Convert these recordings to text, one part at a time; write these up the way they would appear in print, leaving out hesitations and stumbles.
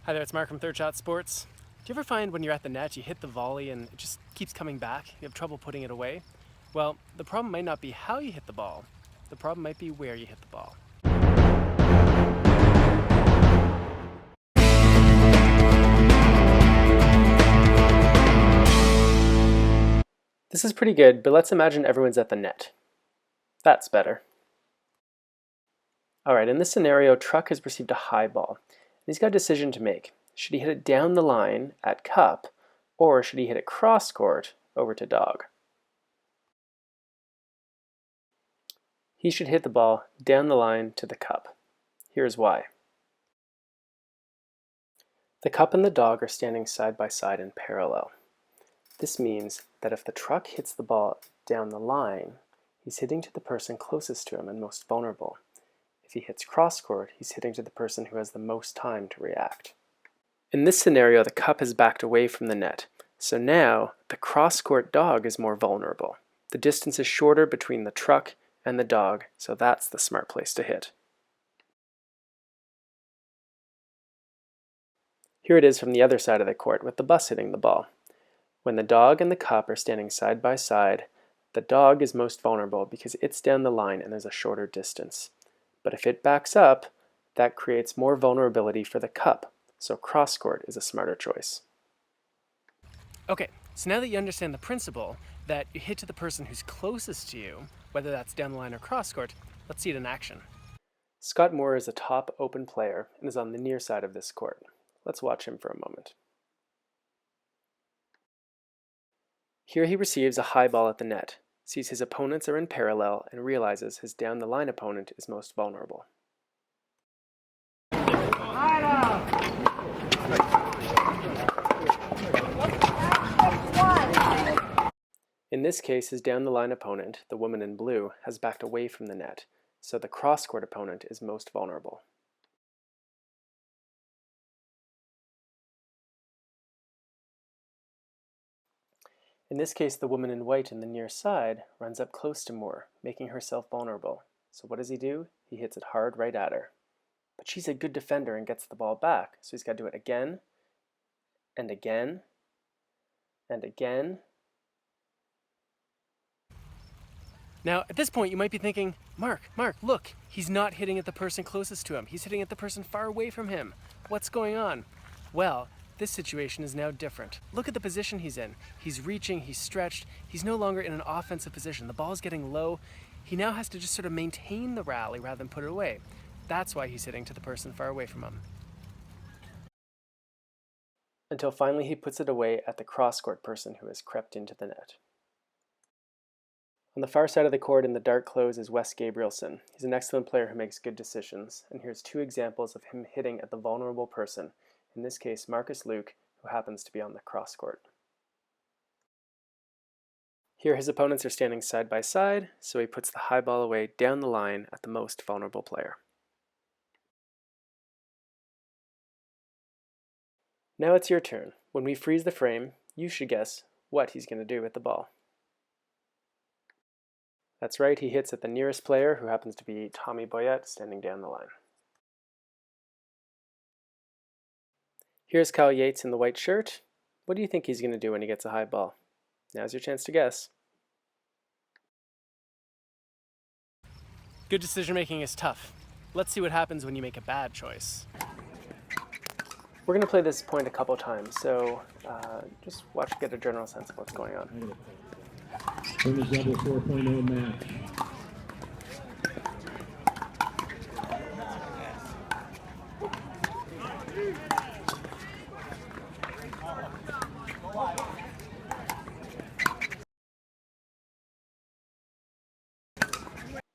Hi there, it's Mark from Third Shot Sports. Do you ever find when you're at the net, you hit the volley and it just keeps coming back? You have trouble putting it away? Well, the problem might not be how you hit the ball. The problem might be where you hit the ball. This is pretty good, but let's imagine everyone's at the net. That's better. Alright, in this scenario, Truck has received a high ball. He's got a decision to make. Should he hit it down the line at cup, or should he hit it cross court over to dog? He should hit the ball down the line to the cup. Here's why. The cup and the dog are standing side by side in parallel. This means that if the Truck hits the ball down the line, he's hitting to the person closest to him and most vulnerable. If he hits cross court, he's hitting to the person who has the most time to react. In this scenario, the cup has backed away from the net, so now the cross court dog is more vulnerable. The distance is shorter between the Truck and the dog, so that's the smart place to hit. Here it is from the other side of the court with the bus hitting the ball. When the dog and the cup are standing side by side, the dog is most vulnerable because it's down the line and there's a shorter distance. But if it backs up, that creates more vulnerability for the cup, so cross court is a smarter choice. Okay, so now that you understand the principle that you hit to the person who's closest to you, whether that's down the line or cross court, let's see it in action. Scott Moore is a top open player and is on the near side of this court. Let's watch him for a moment. Here he receives a high ball at the net, sees his opponents are in parallel, and realizes his down the line opponent is most vulnerable. In this case, his down the line opponent, the woman in blue, has backed away from the net, so the cross court opponent is most vulnerable. In this case, the woman in white in the near side runs up close to Moore, making herself vulnerable. So what does he do? He hits it hard right at her. But she's a good defender and gets the ball back, so he's got to do it again, and again, and again. Now, at this point, you might be thinking, Mark, look, he's not hitting at the person closest to him. He's hitting at the person far away from him. What's going on? Well, this situation is now different. Look at the position he's in. He's reaching, he's stretched. He's no longer in an offensive position. The ball's getting low. He now has to just sort of maintain the rally rather than put it away. That's why he's hitting to the person far away from him. Until finally he puts it away at the cross-court person who has crept into the net. On the far side of the court in the dark clothes is Wes Gabrielson. He's an excellent player who makes good decisions, and here's two examples of him hitting at the vulnerable person, in this case Marcus Luke, who happens to be on the cross court. Here his opponents are standing side by side, so he puts the high ball away down the line at the most vulnerable player. Now it's your turn. When we freeze the frame, you should guess what he's going to do with the ball. That's right, he hits at the nearest player, who happens to be Tommy Boyette, standing down the line. Here's Kyle Yates in the white shirt. What do you think he's going to do when he gets a high ball? Now's your chance to guess. Good decision making is tough. Let's see what happens when you make a bad choice. We're going to play this point a couple times, so just watch to get a general sense of what's going on. Women's double 4.0 match.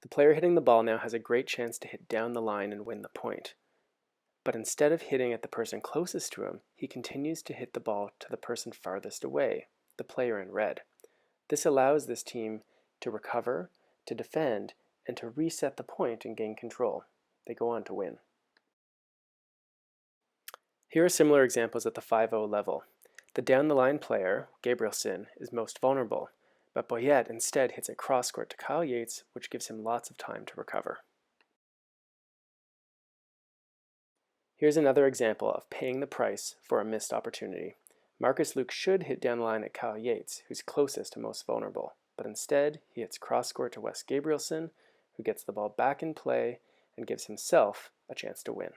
The player hitting the ball now has a great chance to hit down the line and win the point. But instead of hitting at the person closest to him, he continues to hit the ball to the person farthest away, the player in red. This allows this team to recover, to defend, and to reset the point and gain control. They go on to win. Here are similar examples at the 5-0 level. The down-the-line player, Gabrielson, is most vulnerable, but Boyette instead hits a cross-court to Kyle Yates, which gives him lots of time to recover. Here's another example of paying the price for a missed opportunity. Marcus Luke should hit down the line at Kyle Yates, who's closest and most vulnerable, but instead he hits cross-court to Wes Gabrielson, who gets the ball back in play and gives himself a chance to win.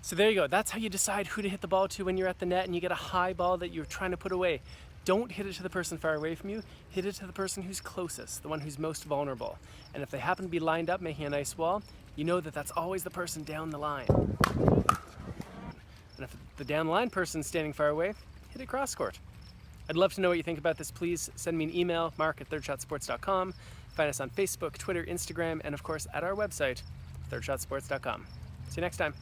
So there you go. That's how you decide who to hit the ball to when you're at the net and you get a high ball that you're trying to put away. Don't hit it to the person far away from you. Hit it to the person who's closest, the one who's most vulnerable. And if they happen to be lined up making a nice wall, you know that that's always the person down the line. And if the down the line person's standing far away, hit it cross court. I'd love to know what you think about this. Please send me an email, mark@thirdshotsports.com. Find us on Facebook, Twitter, Instagram, and of course at our website, thirdshotsports.com. See you next time.